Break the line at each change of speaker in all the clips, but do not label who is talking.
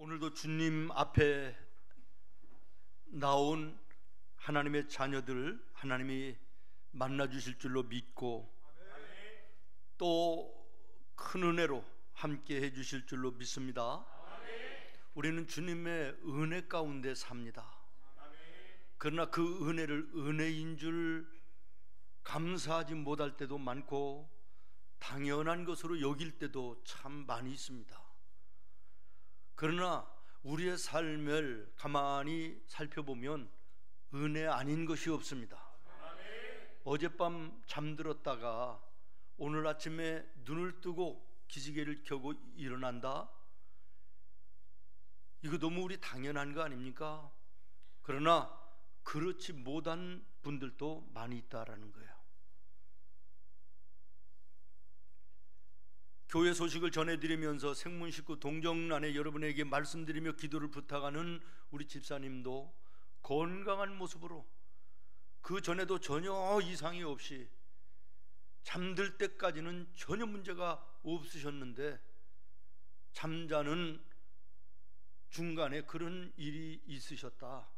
오늘도 주님 앞에 나온 하나님의 자녀들 하나님이 만나주실 줄로 믿고 또 큰 은혜로 함께 해주실 줄로 믿습니다. 우리는 주님의 은혜 가운데 삽니다. 그러나 그 은혜를 은혜인 줄 감사하지 못할 때도 많고 당연한 것으로 여길 때도 참 많이 있습니다. 그러나 우리의 삶을 가만히 살펴보면 은혜 아닌 것이 없습니다. 어젯밤 잠들었다가 오늘 아침에 눈을 뜨고 기지개를 켜고 일어난다? 이거 너무 우리 당연한 거 아닙니까? 그러나 그렇지 못한 분들도 많이 있다라는 거예요. 교회 소식을 전해드리면서 생문 식구 동정란에 여러분에게 말씀드리며 기도를 부탁하는 우리 집사님도 건강한 모습으로 그 전에도 전혀 이상이 없이 잠들 때까지는 전혀 문제가 없으셨는데 잠자는 중간에 그런 일이 있으셨다.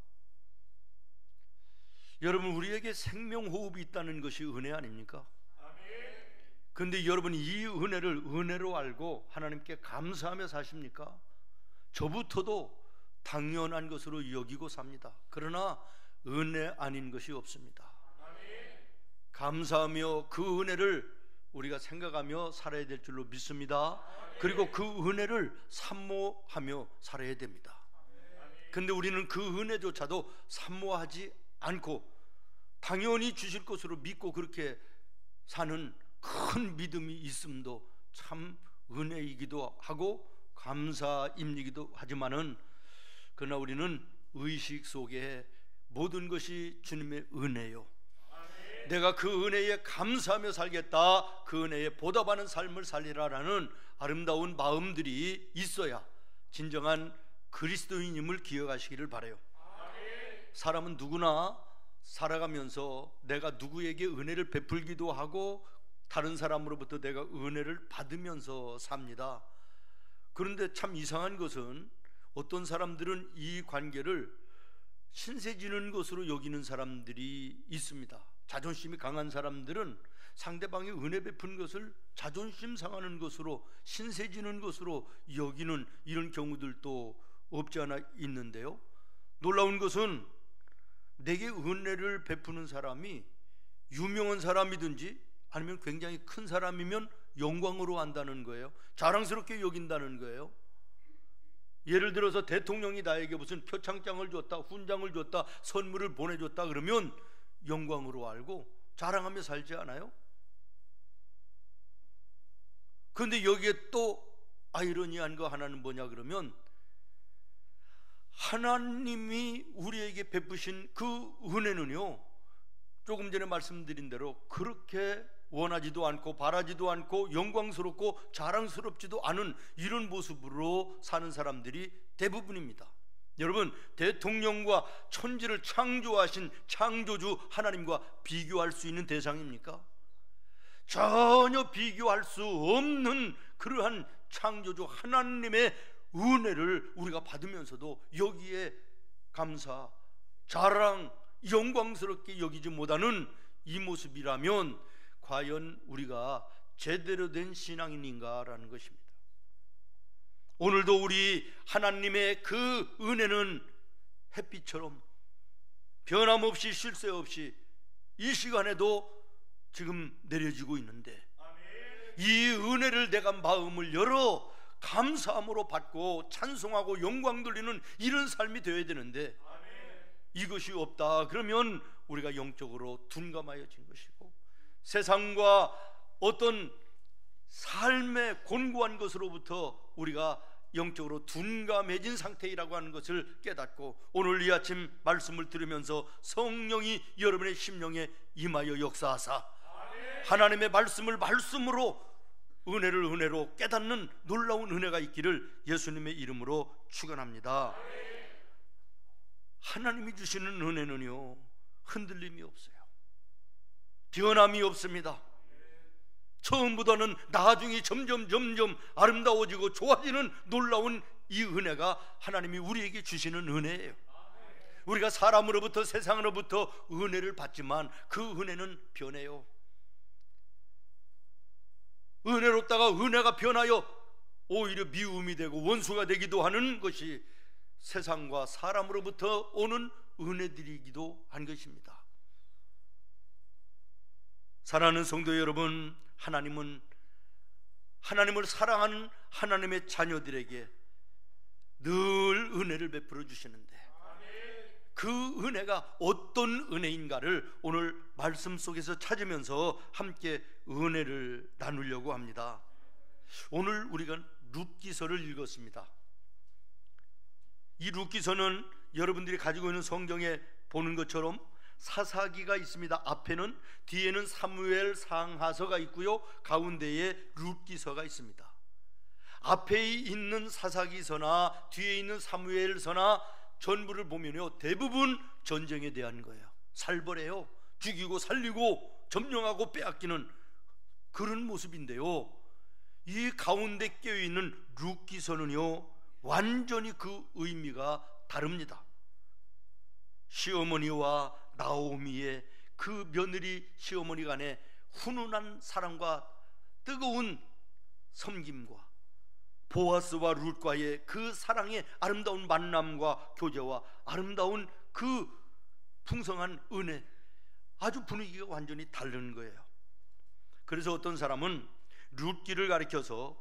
여러분, 우리에게 생명호흡이 있다는 것이 은혜 아닙니까? 그런데 여러분, 이 은혜를 은혜로 알고 하나님께 감사하며 사십니까? 저부터도 당연한 것으로 여기고 삽니다. 그러나 은혜 아닌 것이 없습니다. 감사하며 그 은혜를 우리가 생각하며 살아야 될 줄로 믿습니다. 그리고 그 은혜를 산모하며 살아야 됩니다. 그런데 우리는 그 은혜조차도 산모하지 않고 당연히 주실 것으로 믿고 그렇게 사는 큰 믿음이 있음도 참 은혜이기도 하고 감사임이기도 하지만은 그러나 우리는 의식 속에 모든 것이 주님의 은혜요, 내가 그 은혜에 감사하며 살겠다, 그 은혜에 보답하는 삶을 살리라라는 아름다운 마음들이 있어야 진정한 그리스도인임을 기억하시기를 바라요. 사람은 누구나 살아가면서 내가 누구에게 은혜를 베풀기도 하고 다른 사람으로부터 내가 은혜를 받으면서 삽니다. 그런데 참 이상한 것은 어떤 사람들은 이 관계를 신세 지는 것으로 여기는 사람들이 있습니다. 자존심이 강한 사람들은 상대방이 은혜 베푼 것을 자존심 상하는 것으로 신세 지는 것으로 여기는 이런 경우들도 없지 않아 있는데요, 놀라운 것은 내게 은혜를 베푸는 사람이 유명한 사람이든지 아니면 굉장히 큰 사람이면 영광으로 한다는 거예요. 자랑스럽게 여긴다는 거예요. 예를 들어서 대통령이 나에게 무슨 표창장을 줬다, 훈장을 줬다, 선물을 보내줬다 그러면 영광으로 알고 자랑하며 살지 않아요? 그런데 여기에 또 아이러니한 거 하나는 뭐냐 그러면 하나님이 우리에게 베푸신 그 은혜는요, 조금 전에 말씀드린 대로 그렇게 원하지도 않고 바라지도 않고 영광스럽고 자랑스럽지도 않은 이런 모습으로 사는 사람들이 대부분입니다. 여러분, 대통령과 천지를 창조하신 창조주 하나님과 비교할 수 있는 대상입니까? 전혀 비교할 수 없는 그러한 창조주 하나님의 은혜를 우리가 받으면서도 여기에 감사, 자랑, 영광스럽게 여기지 못하는 이 모습이라면 과연 우리가 제대로 된 신앙인인가라는 것입니다. 오늘도 우리 하나님의 그 은혜는 햇빛처럼 변함없이 쉴 새 없이 이 시간에도 지금 내려지고 있는데 이 은혜를 내가 마음을 열어 감사함으로 받고 찬송하고 영광 돌리는 이런 삶이 되어야 되는데 이것이 없다 그러면 우리가 영적으로 둔감하여진 것이고 세상과 어떤 삶의 곤고한 것으로부터 우리가 영적으로 둔감해진 상태이라고 하는 것을 깨닫고 오늘 이 아침 말씀을 들으면서 성령이 여러분의 심령에 임하여 역사하사 하나님의 말씀을 말씀으로 은혜를 은혜로 깨닫는 놀라운 은혜가 있기를 예수님의 이름으로 축원합니다. 하나님이 주시는 은혜는요, 흔들림이 없어요. 변함이 없습니다. 처음보다는 나중에 점점 아름다워지고 좋아지는 놀라운 이 은혜가 하나님이 우리에게 주시는 은혜예요. 우리가 사람으로부터 세상으로부터 은혜를 받지만 그 은혜는 변해요. 은혜롭다가 은혜가 변하여 오히려 미움이 되고 원수가 되기도 하는 것이 세상과 사람으로부터 오는 은혜들이기도 한 것입니다. 사랑하는 성도 여러분, 하나님은 하나님을 사랑하는 하나님의 자녀들에게 늘 은혜를 베풀어 주시는데 그 은혜가 어떤 은혜인가를 오늘 말씀 속에서 찾으면서 함께 은혜를 나누려고 합니다. 오늘 우리가 룻기서를 읽었습니다. 이 룻기서는 여러분들이 가지고 있는 성경에 보는 것처럼 사사기가 있습니다. 앞에는, 뒤에는 사무엘 상하서가 있고요, 가운데에 룻기서가 있습니다. 앞에 있는 사사기서나 뒤에 있는 사무엘서나 전부를 보면요, 대부분 전쟁에 대한 거예요. 살벌해요. 죽이고 살리고 점령하고 빼앗기는 그런 모습인데요, 이 가운데 껴있는 룻기서는요 완전히 그 의미가 다릅니다. 시어머니와 나오미의 그 며느리 시어머니 간의 훈훈한 사랑과 뜨거운 섬김과 보아스와 룻과의 그 사랑의 아름다운 만남과 교제와 아름다운 그 풍성한 은혜, 아주 분위기가 완전히 다른 거예요. 그래서 어떤 사람은 룻기를 가리켜서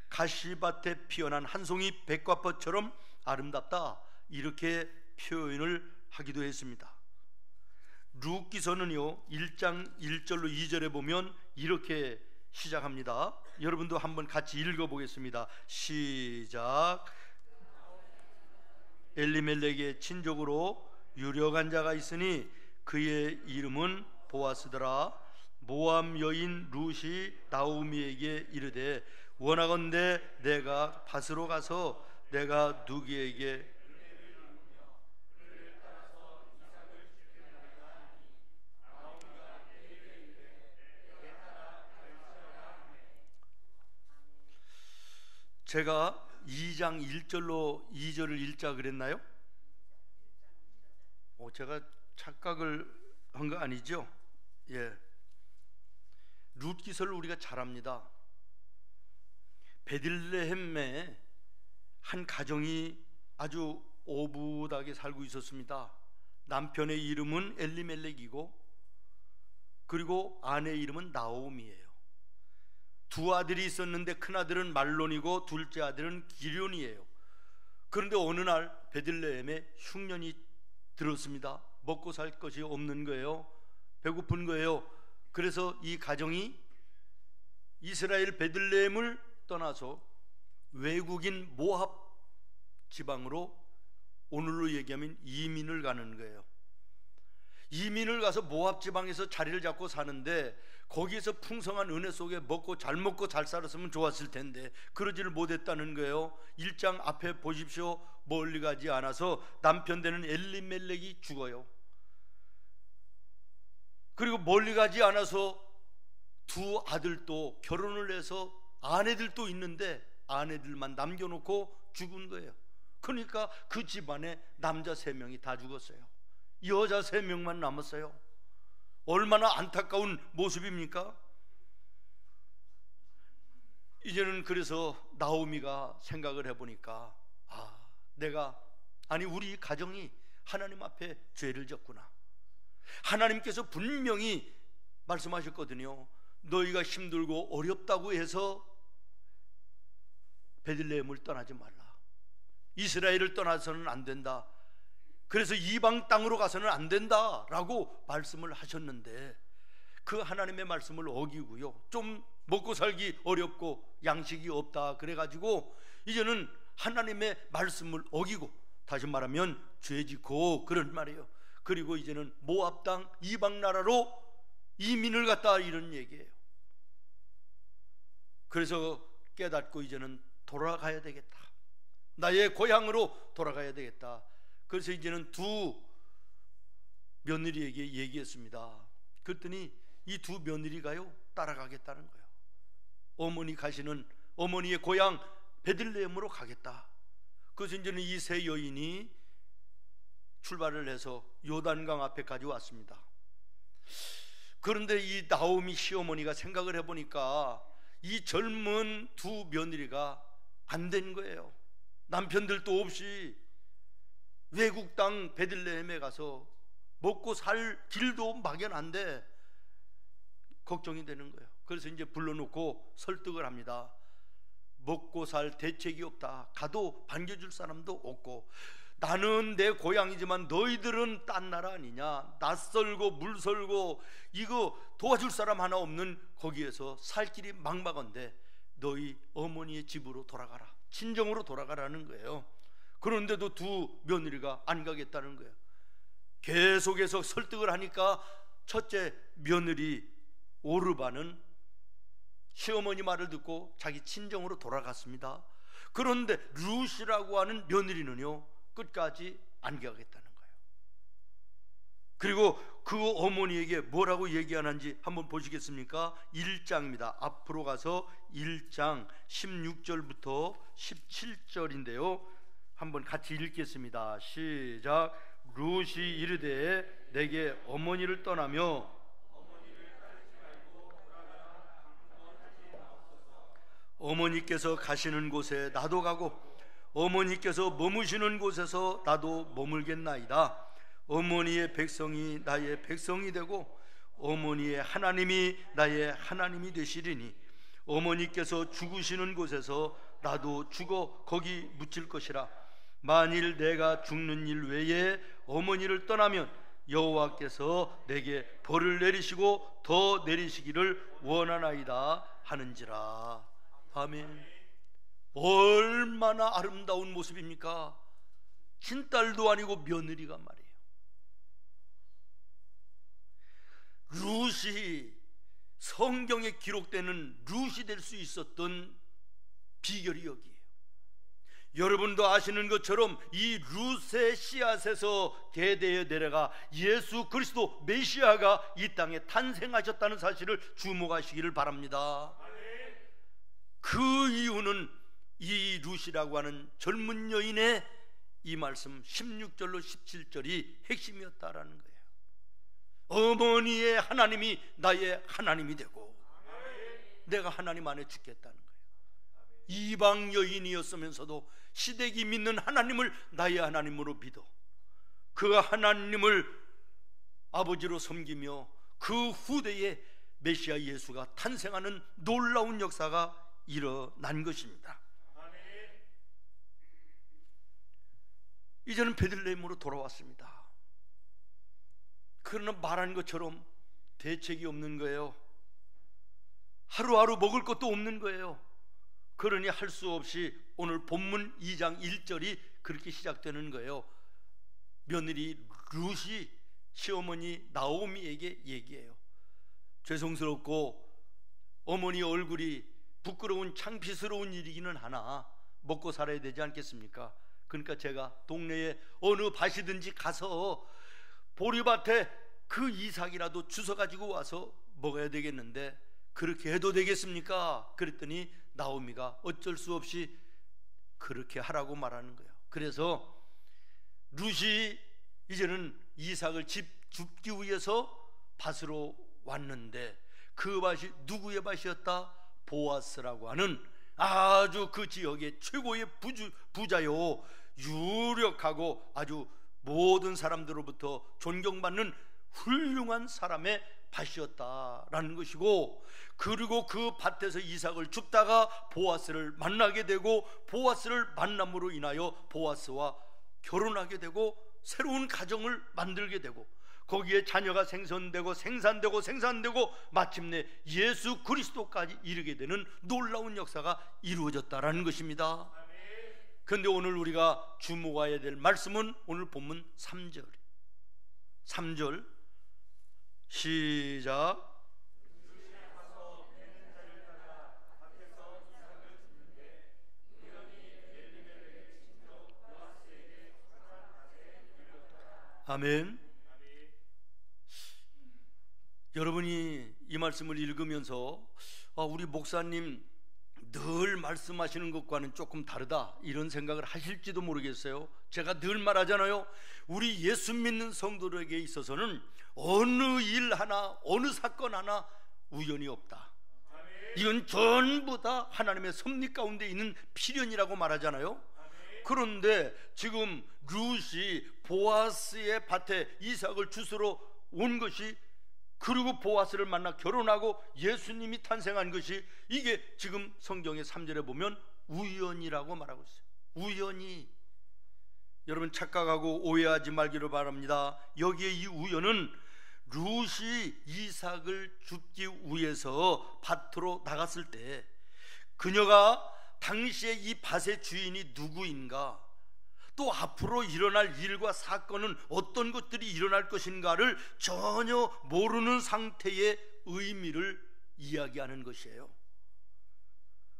가시밭에 피어난 한 송이 백과꽃처럼 아름답다, 이렇게 표현을 하기도 했습니다. 룻기서는요 1장 1절로 2절에 보면 이렇게 시작합니다. 여러분도 한번 같이 읽어보겠습니다. 시작. 엘리멜렉의 친족으로 유력한 자가 있으니 그의 이름은 보아스더라. 모압 여인 룻이 나오미에게 이르되 원하건대 내가 밭으로 가서 내가 누구에게 제가 2장 1절로 2절을 읽자 그랬나요? 제가 착각을 한 거 아니죠? 예. 룻기서를 우리가 잘 압니다. 베들레헴에 한 가정이 아주 오붓하게 살고 있었습니다. 남편의 이름은 엘리멜렉이고 그리고 아내의 이름은 나오미예요. 두 아들이 있었는데 큰 아들은 말론이고 둘째 아들은 기련이에요. 그런데 어느 날 베들레헴에 흉년이 들었습니다. 먹고 살 것이 없는 거예요. 배고픈 거예요. 그래서 이 가정이 이스라엘 베들레헴을 떠나서 외국인 모압 지방으로 오늘로 얘기하면 이민을 가는 거예요. 이민을 가서 모압 지방에서 자리를 잡고 사는데 거기에서 풍성한 은혜 속에 잘 먹고 잘 살았으면 좋았을 텐데 그러지를 못했다는 거예요. 1장 앞에 보십시오. 멀리 가지 않아서 남편 되는 엘리멜렉이 죽어요. 그리고 멀리 가지 않아서 두 아들도 결혼을 해서 아내들도 있는데 아내들만 남겨놓고 죽은 거예요. 그러니까 그 집안에 남자 3명이 다 죽었어요. 여자 3명만 남았어요. 얼마나 안타까운 모습입니까? 이제는 그래서 나오미가 생각을 해보니까 우리 가정이 하나님 앞에 죄를 졌구나. 하나님께서 분명히 말씀하셨거든요. 너희가 힘들고 어렵다고 해서 베들레헴을 떠나지 말라. 이스라엘을 떠나서는 안 된다. 그래서 이방 땅으로 가서는 안 된다라고 말씀을 하셨는데 그 하나님의 말씀을 어기고요, 좀 먹고 살기 어렵고 양식이 없다 그래가지고 이제는 하나님의 말씀을 어기고, 다시 말하면 죄짓고 그런 말이에요. 그리고 이제는 모압 땅 이방 나라로 이민을 갔다, 이런 얘기예요. 그래서 깨닫고 이제는 돌아가야 되겠다, 나의 고향으로 돌아가야 되겠다. 그래서 이제는 두 며느리에게 얘기했습니다. 그랬더니 이 두 며느리가요 따라가겠다는 거예요. 어머니 가시는 어머니의 고향 베들레헴으로 가겠다. 그래서 이제는 이 세 여인이 출발을 해서 요단강 앞에까지 왔습니다. 그런데 이 나오미 시어머니가 생각을 해보니까 이 젊은 두 며느리가 안 된 거예요. 남편들도 없이 외국 땅 베들레헴에 가서 먹고 살 길도 막연한데 걱정이 되는 거예요. 그래서 이제 불러놓고 설득을 합니다. 먹고 살 대책이 없다. 가도 반겨줄 사람도 없고, 나는 내 고향이지만 너희들은 딴 나라 아니냐, 낯설고 물설고 이거 도와줄 사람 하나 없는 거기에서 살 길이 막막한데 너희 어머니의 집으로 돌아가라, 친정으로 돌아가라는 거예요. 그런데도 두 며느리가 안 가겠다는 거예요. 계속해서 설득을 하니까 첫째 며느리 오르바는 시어머니 말을 듣고 자기 친정으로 돌아갔습니다. 그런데 룻이라고 하는 며느리는요, 끝까지 안 가겠다는 거예요. 그리고 그 어머니에게 뭐라고 얘기하는지 한번 보시겠습니까? 1장입니다. 앞으로 가서 1장 16절부터 17절인데요 한번 같이 읽겠습니다. 시작. 룻이 이르되 내게 어머니를 떠나며 어머니께서 가시는 곳에 나도 가고 어머니께서 머무시는 곳에서 나도 머물겠나이다. 어머니의 백성이 나의 백성이 되고 어머니의 하나님이 나의 하나님이 되시리니 어머니께서 죽으시는 곳에서 나도 죽어 거기 묻힐 것이라. 만일 내가 죽는 일 외에 어머니를 떠나면 여호와께서 내게 벌을 내리시고 더 내리시기를 원하나이다 하는지라. 아멘. 얼마나 아름다운 모습입니까? 친딸도 아니고 며느리가 말이에요. 룻이 성경에 기록되는 룻이 될 수 있었던 비결이 여기에요. 여러분도 아시는 것처럼 이 룻의 씨앗에서 계대에 내려가 예수 그리스도 메시아가 이 땅에 탄생하셨다는 사실을 주목하시기를 바랍니다. 그 이유는 이 룻이라고 하는 젊은 여인의 이 말씀 16절로 17절이 핵심이었다라는 거예요. 어머니의 하나님이 나의 하나님이 되고 내가 하나님 안에 죽겠다는 거예요. 이방 여인이었으면서도 시댁이 믿는 하나님을 나의 하나님으로 믿어 그 하나님을 아버지로 섬기며 그 후대에 메시아 예수가 탄생하는 놀라운 역사가 일어난 것입니다. 이제는 베들레헴으로 돌아왔습니다. 그러나 말한 것처럼 대책이 없는 거예요. 하루하루 먹을 것도 없는 거예요. 그러니 할 수 없이 오늘 본문 2장 1절이 그렇게 시작되는 거예요. 며느리 룻이 시어머니 나오미에게 얘기해요. 죄송스럽고 어머니 얼굴이 부끄러운 창피스러운 일이기는 하나 먹고 살아야 되지 않겠습니까? 그러니까 제가 동네에 어느 밭이든지 가서 보리밭에 그 이삭이라도 주워 가지고 와서 먹어야 되겠는데 그렇게 해도 되겠습니까? 그랬더니 나오미가 어쩔 수 없이 그렇게 하라고 말하는 거예요. 그래서 룻이 이제는 이삭을 줍기 위해서 밭으로 왔는데 그 밭이 누구의 밭이었다? 보아스라고 하는 아주 그 지역의 최고의 부자요, 유력하고 아주 모든 사람들로부터 존경받는 훌륭한 사람의 밭이었다라는 것이고, 그리고 그 밭에서 이삭을 줍다가 보아스를 만나게 되고 보아스를 만남으로 인하여 보아스와 결혼하게 되고 새로운 가정을 만들게 되고 거기에 자녀가 생산되고 마침내 예수 그리스도까지 이르게 되는 놀라운 역사가 이루어졌다라는 것입니다. 그런데 오늘 우리가 주목해야 될 말씀은 오늘 본문 3절 시작. 아멘. 여러분이 이 말씀을 읽으면서 우리 목사님 늘 말씀하시는 것과는 조금 다르다 이런 생각을 하실지도 모르겠어요. 제가 늘 말하잖아요. 우리 예수 믿는 성도들에게 있어서는 어느 일 하나, 어느 사건 하나 우연이 없다. 이건 전부 다 하나님의 섭리 가운데 있는 필연이라고 말하잖아요. 그런데 지금 룻이 보아스의 밭에 이삭을 주스러 온 것이, 그리고 보아스를 만나 결혼하고 예수님이 탄생한 것이, 이게 지금 성경의 3절에 보면 우연이라고 말하고 있어요. 우연히. 여러분 착각하고 오해하지 말기를 바랍니다. 여기에 이 우연은 룻이 이삭을 줍기 위해서 밭으로 나갔을 때 그녀가 당시에 이 밭의 주인이 누구인가, 또 앞으로 일어날 일과 사건은 어떤 것들이 일어날 것인가를 전혀 모르는 상태의 의미를 이야기하는 것이에요.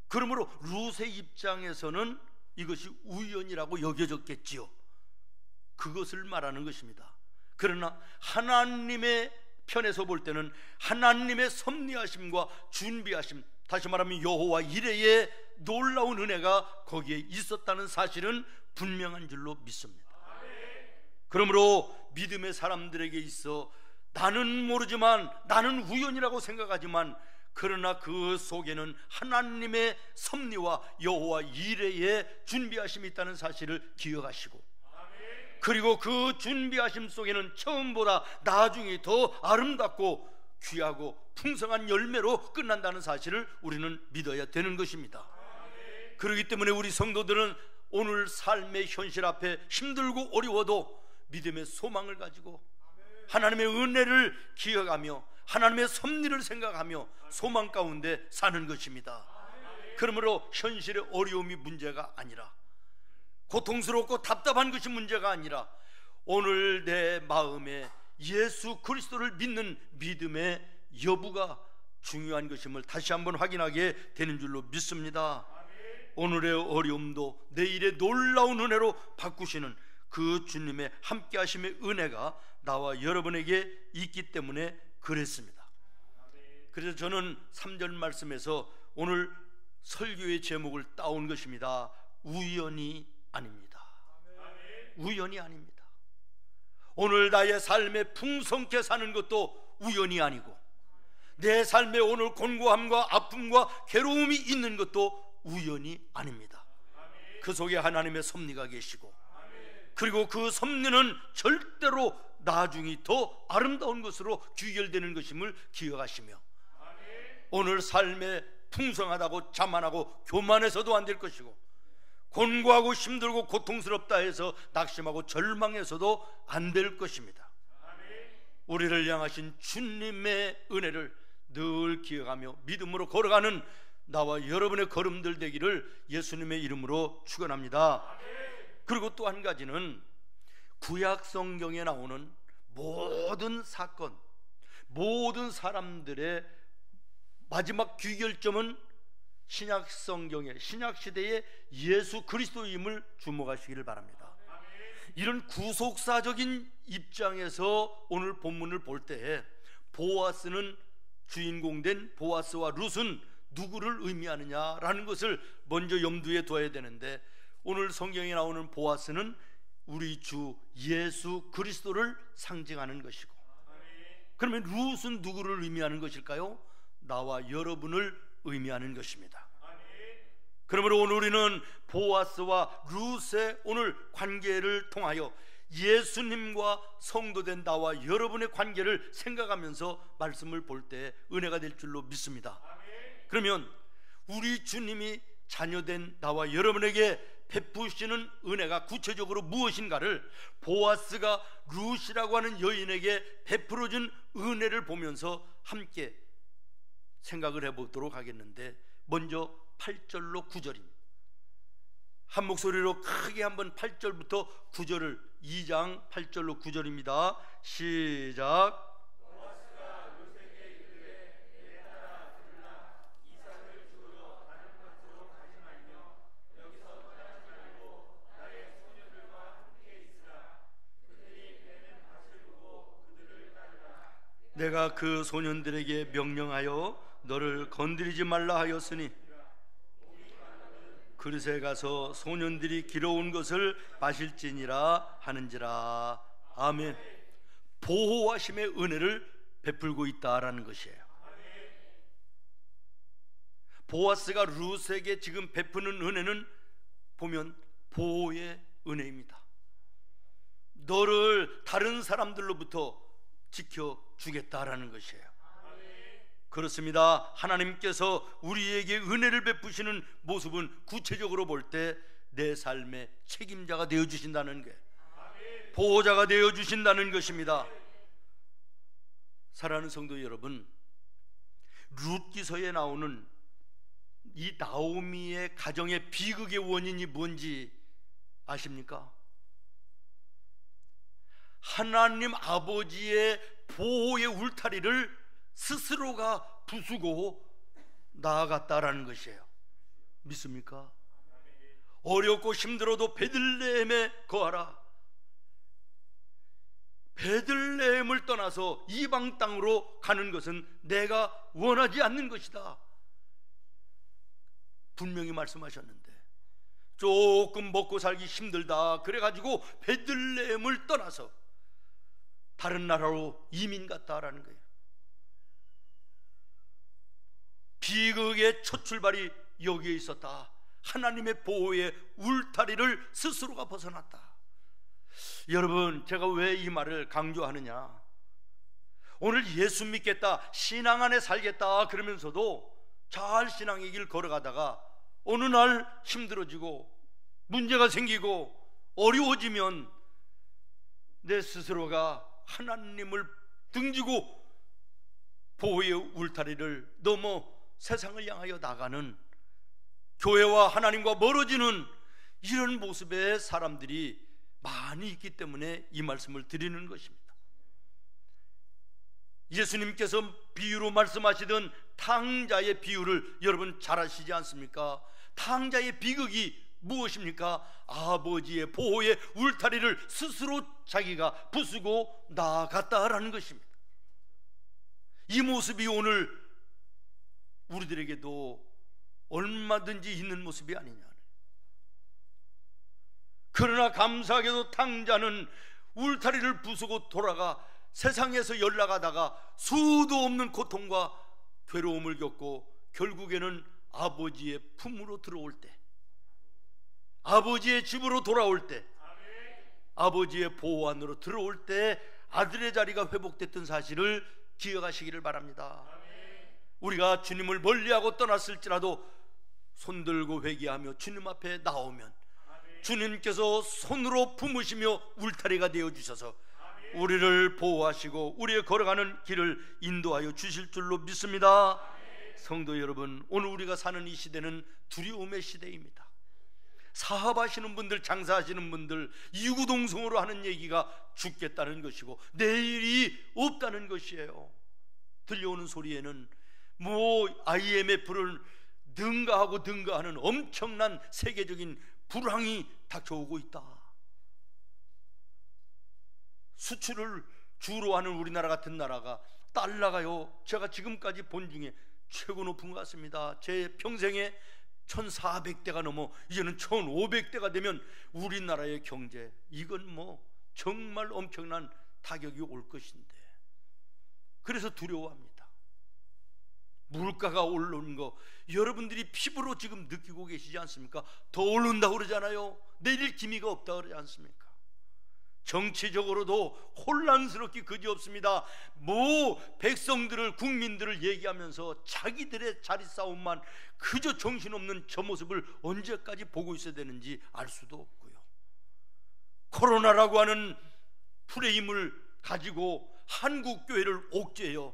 그러므로 룻의 입장에서는 이것이 우연이라고 여겨졌겠지요. 그것을 말하는 것입니다. 그러나 하나님의 편에서 볼 때는 하나님의 섭리하심과 준비하심, 다시 말하면 여호와 이레의 놀라운 은혜가 거기에 있었다는 사실은 분명한 줄로 믿습니다. 그러므로 믿음의 사람들에게 있어 나는 모르지만, 나는 우연이라고 생각하지만, 그러나 그 속에는 하나님의 섭리와 여호와 이레의 준비하심이 있다는 사실을 기억하시고, 그리고 그 준비하심 속에는 처음보다 나중이 더 아름답고 귀하고 풍성한 열매로 끝난다는 사실을 우리는 믿어야 되는 것입니다. 그렇기 때문에 우리 성도들은 오늘 삶의 현실 앞에 힘들고 어려워도 믿음의 소망을 가지고 하나님의 은혜를 기억하며 하나님의 섭리를 생각하며 소망 가운데 사는 것입니다. 그러므로 현실의 어려움이 문제가 아니라, 고통스럽고 답답한 것이 문제가 아니라, 오늘 내 마음에 예수 그리스도를 믿는 믿음의 여부가 중요한 것임을 다시 한번 확인하게 되는 줄로 믿습니다. 오늘의 어려움도 내일의 놀라운 은혜로 바꾸시는 그 주님의 함께 하심의 은혜가 나와 여러분에게 있기 때문에 그랬습니다. 그래서 저는 3절 말씀에서 오늘 설교의 제목을 따온 것입니다. 우연이 아닙니다. 우연이 아닙니다. 오늘 나의 삶에 풍성케 사는 것도 우연이 아니고, 내 삶에 오늘 곤고함과 아픔과 괴로움이 있는 것도 우연이 아닙니다. 그 속에 하나님의 섭리가 계시고, 그리고 그 섭리는 절대로 나중이 더 아름다운 것으로 귀결되는 것임을 기억하시며, 오늘 삶에 풍성하다고 자만하고 교만해서도 안 될 것이고, 곤고하고 힘들고 고통스럽다 해서 낙심하고 절망해서도 안 될 것입니다. 우리를 향하신 주님의 은혜를 늘 기억하며 믿음으로 걸어가는 나와 여러분의 걸음들 되기를 예수님의 이름으로 축원합니다. 그리고 또 한 가지는 구약 성경에 나오는 모든 사건, 모든 사람들의 마지막 귀결점은 신약 성경의 신약 시대의 예수 그리스도임을 주목하시기를 바랍니다. 이런 구속사적인 입장에서 오늘 본문을 볼 때 보아스는, 주인공된 보아스와 룻은 누구를 의미하느냐라는 것을 먼저 염두에 둬야 되는데, 오늘 성경에 나오는 보아스는 우리 주 예수 그리스도를 상징하는 것이고, 그러면 룻은 누구를 의미하는 것일까요? 나와 여러분을 의미하는 것입니다. 그러므로 오늘 우리는 보아스와 룻의 오늘 관계를 통하여 예수님과 성도된 나와 여러분의 관계를 생각하면서 말씀을 볼 때 은혜가 될 줄로 믿습니다. 그러면 우리 주님이 자녀된 나와 여러분에게 베푸시는 은혜가 구체적으로 무엇인가를 보아스가 룻이라고 하는 여인에게 베풀어준 은혜를 보면서 함께 생각을 해보도록 하겠는데, 먼저 8절로 9절입니다. 한 목소리로 크게 한번 8절부터 9절을, 2장 8절로 9절입니다. 시작. 내가 그 소년들에게 명령하여 너를 건드리지 말라 하였으니 그릇에 가서 소년들이 길어온 것을 마실지니라 하는지라. 아멘. 보호하심의 은혜를 베풀고 있다라는 것이에요. 보아스가 룻에게 지금 베푸는 은혜는 보면 보호의 은혜입니다. 너를 다른 사람들로부터 지켜주겠다라는 것이에요. 그렇습니다. 하나님께서 우리에게 은혜를 베푸시는 모습은 구체적으로 볼 때 내 삶의 책임자가 되어주신다는 게, 보호자가 되어주신다는 것입니다. 사랑하는 성도 여러분, 룻기서에 나오는 이 나오미의 가정의 비극의 원인이 뭔지 아십니까? 하나님 아버지의 보호의 울타리를 스스로가 부수고 나아갔다라는 것이에요. 믿습니까? 어렵고 힘들어도 베들레헴에 거하라. 베들레헴을 떠나서 이방 땅으로 가는 것은 내가 원하지 않는 것이다, 분명히 말씀하셨는데, 조금 먹고 살기 힘들다 그래가지고 베들레헴을 떠나서 다른 나라로 이민 갔다라는 거예요. 비극의 첫 출발이 여기에 있었다. 하나님의 보호의 울타리를 스스로가 벗어났다. 여러분, 제가 왜 이 말을 강조하느냐, 오늘 예수 믿겠다, 신앙 안에 살겠다 그러면서도 잘 신앙의 길 걸어가다가 어느 날 힘들어지고 문제가 생기고 어려워지면 내 스스로가 하나님을 등지고 보호의 울타리를 넘어 세상을 향하여 나가는, 교회와 하나님과 멀어지는 이런 모습의 사람들이 많이 있기 때문에 이 말씀을 드리는 것입니다. 예수님께서 비유로 말씀하시던 탕자의 비유를 여러분 잘 아시지 않습니까? 탕자의 비극이 무엇입니까? 아버지의 보호의 울타리를 스스로 자기가 부수고 나아갔다라는 것입니다. 이 모습이 오늘 우리들에게도 얼마든지 있는 모습이 아니냐. 그러나 감사하게도 탕자는 울타리를 부수고 돌아가 세상에서 연락하다가 수도 없는 고통과 괴로움을 겪고 결국에는 아버지의 품으로 들어올 때, 아버지의 집으로 돌아올 때, 아버지의 보호 안으로 들어올 때 아들의 자리가 회복됐던 사실을 기억하시기를 바랍니다. 우리가 주님을 멀리하고 떠났을지라도 손들고 회개하며 주님 앞에 나오면 주님께서 손으로 품으시며 울타리가 되어주셔서 우리를 보호하시고 우리의 걸어가는 길을 인도하여 주실 줄로 믿습니다. 성도 여러분, 오늘 우리가 사는 이 시대는 두려움의 시대입니다. 사업하시는 분들, 장사하시는 분들, 이구동성으로 하는 얘기가 죽겠다는 것이고 내일이 없다는 것이에요. 들려오는 소리에는 IMF를 능가하는 엄청난 세계적인 불황이 닥쳐오고 있다. 수출을 주로 하는 우리나라 같은 나라가 달러가요, 제가 지금까지 본 중에 최고 높은 것 같습니다. 제 평생에 1400대가 넘어 이제는 1500대가 되면 우리나라의 경제, 이건 정말 엄청난 타격이 올 것인데, 그래서 두려워합니다. 물가가 오르는 거 여러분들이 피부로 지금 느끼고 계시지 않습니까? 더 오른다고 그러잖아요. 내릴 기미가 없다고 그러지 않습니까? 정치적으로도 혼란스럽기 그지없습니다. 백성들을, 국민들을 얘기하면서 자기들의 자리 싸움만, 그저 정신없는 저 모습을 언제까지 보고 있어야 되는지 알 수도 없고요. 코로나라고 하는 프레임을 가지고 한국 교회를 옥죄요.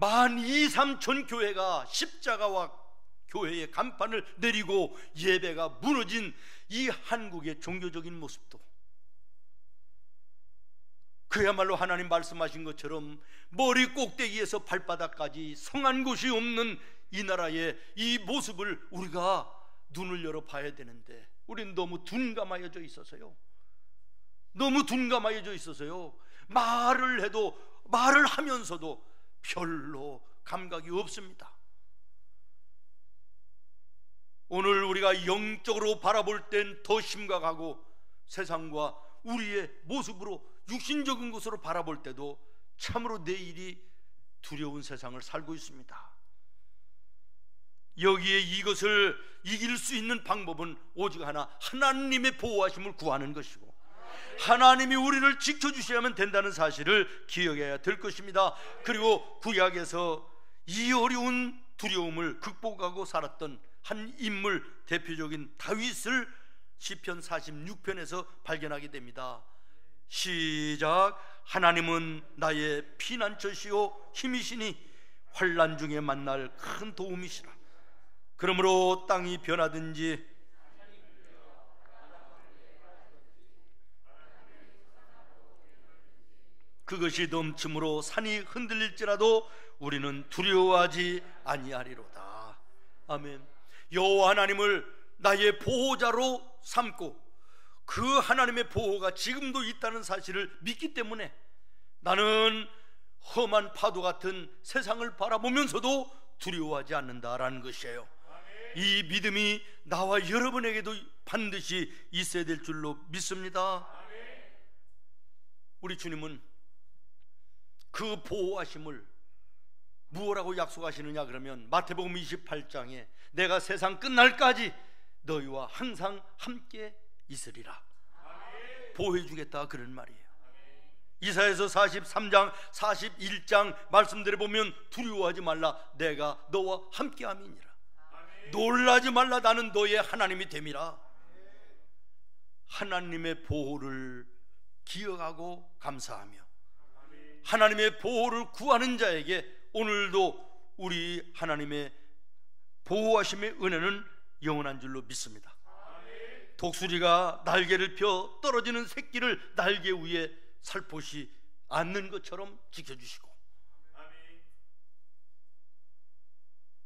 12,000-13,000 교회가 십자가와 교회의 간판을 내리고 예배가 무너진 이 한국의 종교적인 모습도 그야말로 하나님 말씀하신 것처럼 머리 꼭대기에서 발바닥까지 성한 곳이 없는 이 나라의 이 모습을 우리가 눈을 열어 봐야 되는데, 우리는 너무 둔감하여져 있어서요. 말을 해도, 말을 하면서도 별로 감각이 없습니다. 오늘 우리가 영적으로 바라볼 땐 더 심각하고, 세상과 우리의 모습으로 육신적인 것으로 바라볼 때도 참으로 내일이 두려운 세상을 살고 있습니다. 여기에 이것을 이길 수 있는 방법은 오직 하나, 하나님의 보호하심을 구하는 것이고, 하나님이 우리를 지켜주셔야만 된다는 사실을 기억해야 될 것입니다. 그리고 구약에서 이 어려운 두려움을 극복하고 살았던 한 인물, 대표적인 다윗을 시편 46편에서 발견하게 됩니다. 시작. 하나님은 나의 피난처시요 힘이시니 환난 중에 만날 큰 도움이시라. 그러므로 땅이 변하든지 그것이 넘침으로 산이 흔들릴지라도 우리는 두려워하지 아니하리로다. 아멘. 여호와 하나님을 나의 보호자로 삼고 그 하나님의 보호가 지금도 있다는 사실을 믿기 때문에 나는 험한 파도 같은 세상을 바라보면서도 두려워하지 않는다라는 것이에요. 이 믿음이 나와 여러분에게도 반드시 있어야 될 줄로 믿습니다. 우리 주님은 그 보호하심을 무엇라고 약속하시느냐 그러면 마태복음 28장에 내가 세상 끝날까지 너희와 항상 함께 있으리라. 보호해 주겠다 그런 말이에요. 이사야서 43장 41장 말씀들을 보면 두려워하지 말라, 내가 너와 함께함이니라. 놀라지 말라, 나는 너의 하나님이 됨이라. 하나님의 보호를 기억하고 감사하며 하나님의 보호를 구하는 자에게 오늘도 우리 하나님의 보호하심의 은혜는 영원한 줄로 믿습니다. 독수리가 날개를 펴 떨어지는 새끼를 날개 위에 살포시 않는 것처럼 지켜주시고,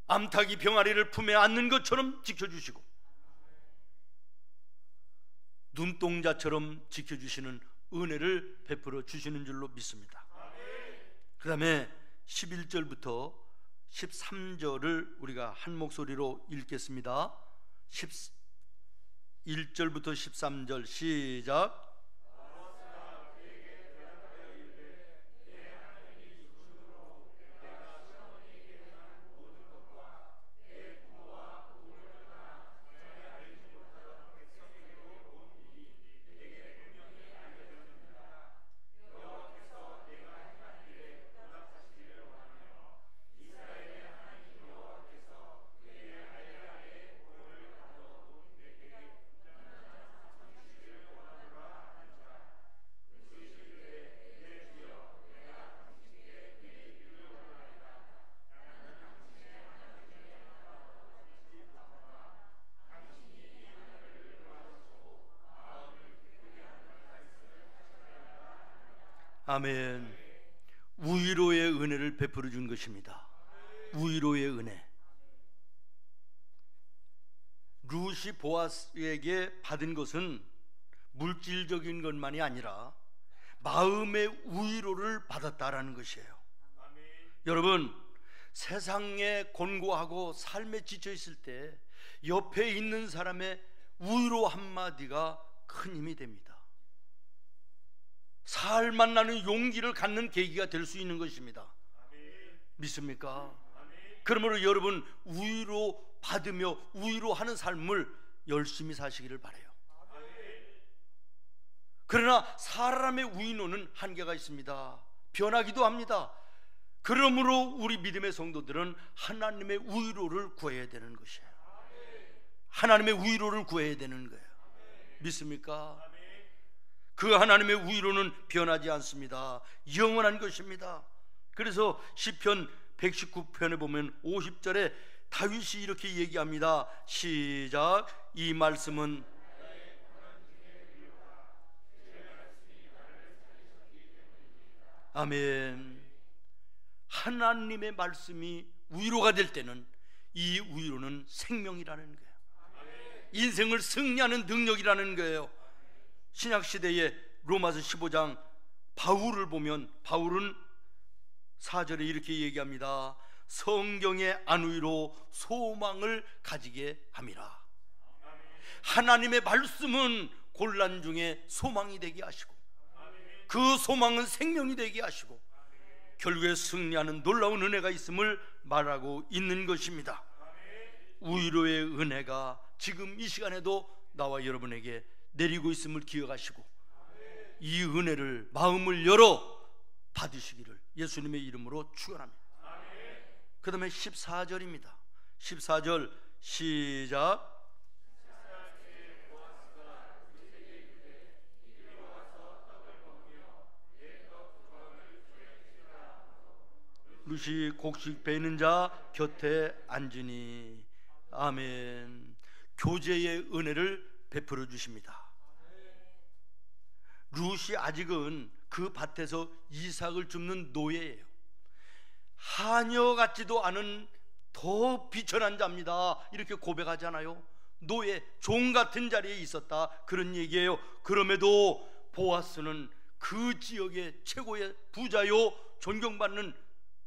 암탉이 병아리를 품에 안는 것처럼 지켜주시고, 눈동자처럼 지켜주시는 은혜를 베풀어 주시는 줄로 믿습니다. 그 다음에 11절부터 13절을 우리가 한 목소리로 읽겠습니다. 1절부터 13절 시작. 아멘. 위로의 은혜를 베풀어 준 것입니다. 위로의 은혜. 룻이 보아스에게 받은 것은 물질적인 것만이 아니라 마음의 위로를 받았다라는 것이에요. 여러분, 세상에 곤고하고 삶에 지쳐 있을 때 옆에 있는 사람의 위로 한마디가 큰 힘이 됩니다. 살 만나는 용기를 갖는 계기가 될 수 있는 것입니다. 믿습니까? 그러므로 여러분, 위로 받으며 위로하는 삶을 열심히 사시기를 바라요. 그러나 사람의 위로는 한계가 있습니다. 변하기도 합니다. 그러므로 우리 믿음의 성도들은 하나님의 위로를 구해야 되는 것이에요. 하나님의 위로를 구해야 되는 거예요. 믿습니까? 그 하나님의 위로는 변하지 않습니다. 영원한 것입니다. 그래서 시편 119편에 보면 50절에 다윗이 이렇게 얘기합니다. 시작. 이 말씀은 아멘. 하나님의 말씀이 위로가 될 때는 이 위로는 생명이라는 거예요. 인생을 승리하는 능력이라는 거예요. 신약시대의 로마서 15장 바울을 보면 바울은 4절에 이렇게 얘기합니다. 성경의 안위로 소망을 가지게 함이라. 하나님의 말씀은 곤란 중에 소망이 되게 하시고, 그 소망은 생명이 되게 하시고, 결국에 승리하는 놀라운 은혜가 있음을 말하고 있는 것입니다. 위로의 은혜가 지금 이 시간에도 나와 여러분에게 내리고 있음을 기억하시고, 이 은혜를 마음을 열어 받으시기를 예수님의 이름으로 축원합니다. 그 다음에 14절입니다 14절 시작. 룻이 곡식 베는 자 곁에 앉으니. 아멘. 교제의 은혜를 베풀어 주십니다. 룻이 아직은 그 밭에서 이삭을 줍는 노예예요. 하녀 같지도 않은 더 비천한 자입니다. 이렇게 고백하잖아요. 노예, 종 같은 자리에 있었다, 그런 얘기예요. 그럼에도 보아스는 그 지역의 최고의 부자요, 존경받는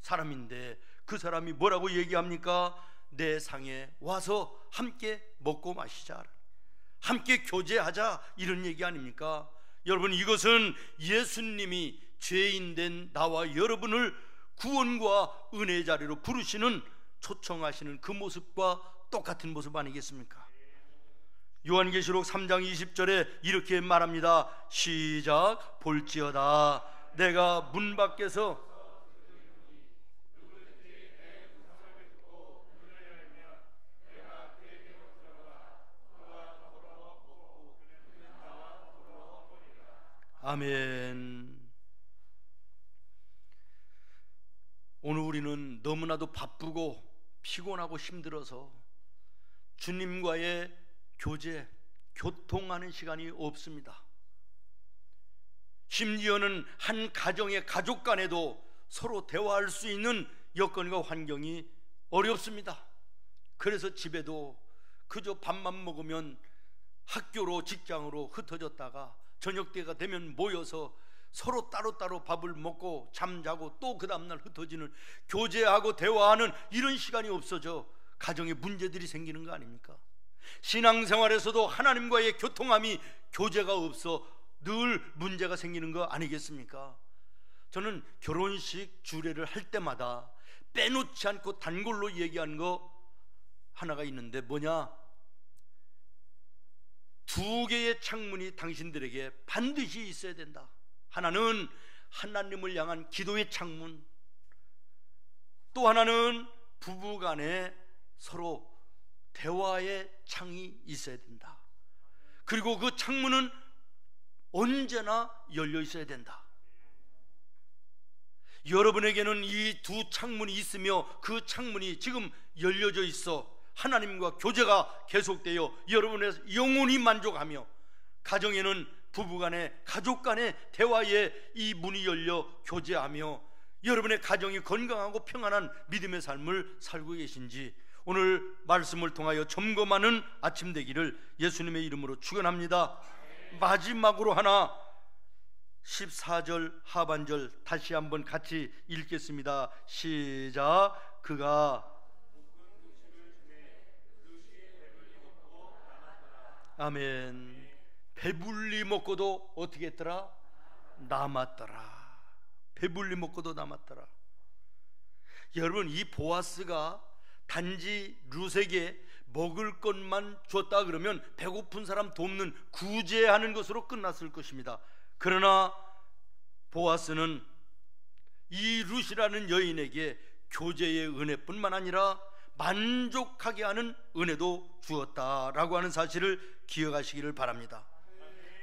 사람인데, 그 사람이 뭐라고 얘기합니까? 내 상에 와서 함께 먹고 마시자, 함께 교제하자, 이런 얘기 아닙니까? 여러분, 이것은 예수님이 죄인된 나와 여러분을 구원과 은혜의 자리로 부르시는, 초청하시는 그 모습과 똑같은 모습 아니겠습니까? 요한계시록 3장 20절에 이렇게 말합니다. 시작. 볼지어다 내가 문 밖에서 아멘. 오늘 우리는 너무나도 바쁘고 피곤하고 힘들어서 주님과의 교제, 교통하는 시간이 없습니다. 심지어는 한 가정의 가족 간에도 서로 대화할 수 있는 여건과 환경이 어렵습니다. 그래서 집에도 그저 밥만 먹으면 학교로 직장으로 흩어졌다가 저녁 때가 되면 모여서 서로 따로따로 밥을 먹고 잠자고 또 그 다음날 흩어지는, 교제하고 대화하는 이런 시간이 없어져 가정에 문제들이 생기는 거 아닙니까? 신앙생활에서도 하나님과의 교통함이, 교제가 없어 늘 문제가 생기는 거 아니겠습니까? 저는 결혼식 주례를 할 때마다 빼놓지 않고 단골로 얘기하는 거 하나가 있는데, 뭐냐? 2개의 창문이 당신들에게 반드시 있어야 된다. 하나는 하나님을 향한 기도의 창문, 또 하나는 부부간에 서로 대화의 창이 있어야 된다. 그리고 그 창문은 언제나 열려 있어야 된다. 여러분에게는 이 2 창문이 있으며 그 창문이 지금 열려져 있어 하나님과 교제가 계속되어 여러분의 영혼이 만족하며, 가정에는 부부간에 가족간의 대화에 이 문이 열려 교제하며 여러분의 가정이 건강하고 평안한 믿음의 삶을 살고 계신지 오늘 말씀을 통하여 점검하는 아침 되기를 예수님의 이름으로 축원합니다. 마지막으로 하나, 14절 하반절 다시 한번 같이 읽겠습니다. 시작. 그가 아멘. 배불리 먹고도 어떻게 했더라? 남았더라. 배불리 먹고도 남았더라. 여러분, 이 보아스가 단지 룻에게 먹을 것만 줬다 그러면 배고픈 사람 돕는 구제하는 것으로 끝났을 것입니다. 그러나 보아스는 이 룻이라는 여인에게 교제의 은혜뿐만 아니라 만족하게 하는 은혜도 주었다라고 하는 사실을 기억하시기를 바랍니다.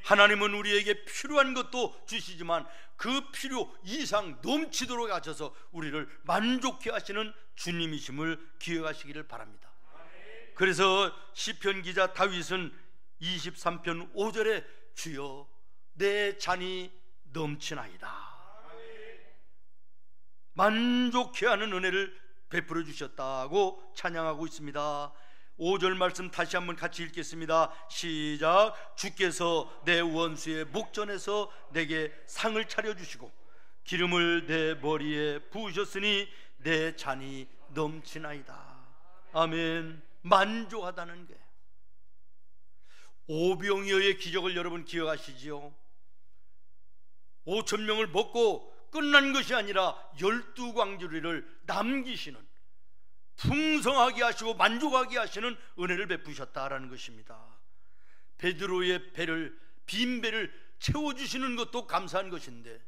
하나님은 우리에게 필요한 것도 주시지만 그 필요 이상 넘치도록 하셔서 우리를 만족해 하시는 주님이심을 기억하시기를 바랍니다. 그래서 시편 기자 다윗은 23편 5절에 주여 내 잔이 넘치나이다, 만족해 하는 은혜를 베풀어 주셨다고 찬양하고 있습니다. 5절 말씀 다시 한번 같이 읽겠습니다. 시작. 주께서 내 원수의 목전에서 내게 상을 차려주시고 기름을 내 머리에 부으셨으니 내 잔이 넘치나이다. 아멘. 만족하다는 게, 오병이어의 기적을 여러분 기억하시지요? 5,000명을 먹고 끝난 것이 아니라 12광주리를 남기시는, 풍성하게 하시고 만족하게 하시는 은혜를 베푸셨다라는 것입니다. 베드로의 배를, 빈 배를 채워주시는 것도 감사한 것인데,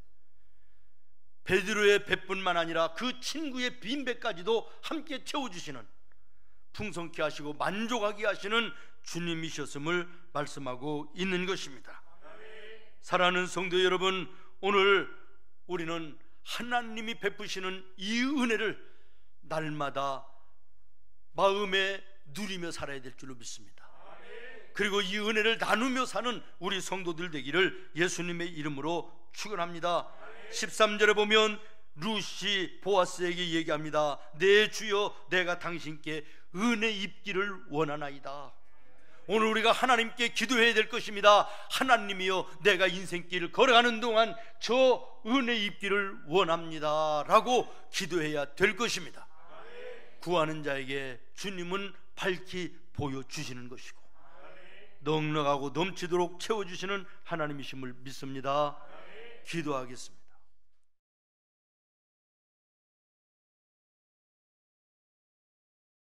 베드로의 배뿐만 아니라 그 친구의 빈 배까지도 함께 채워주시는, 풍성케 하시고 만족하게 하시는 주님이셨음을 말씀하고 있는 것입니다. 사랑하는 성도 여러분, 오늘 우리는 하나님이 베푸시는 이 은혜를 날마다 마음에 누리며 살아야 될 줄로 믿습니다. 그리고 이 은혜를 나누며 사는 우리 성도들 되기를 예수님의 이름으로 축원합니다. 13절에 보면 루시 보아스에게 얘기합니다. 내 주여, 내가 당신께 은혜 입기를 원하나이다. 오늘 우리가 하나님께 기도해야 될 것입니다. 하나님이여, 내가 인생길을 걸어가는 동안 저 은혜 입기를 원합니다 라고 기도해야 될 것입니다. 구하는 자에게 주님은 밝히 보여주시는 것이고 넉넉하고 넘치도록 채워주시는 하나님이심을 믿습니다. 기도하겠습니다.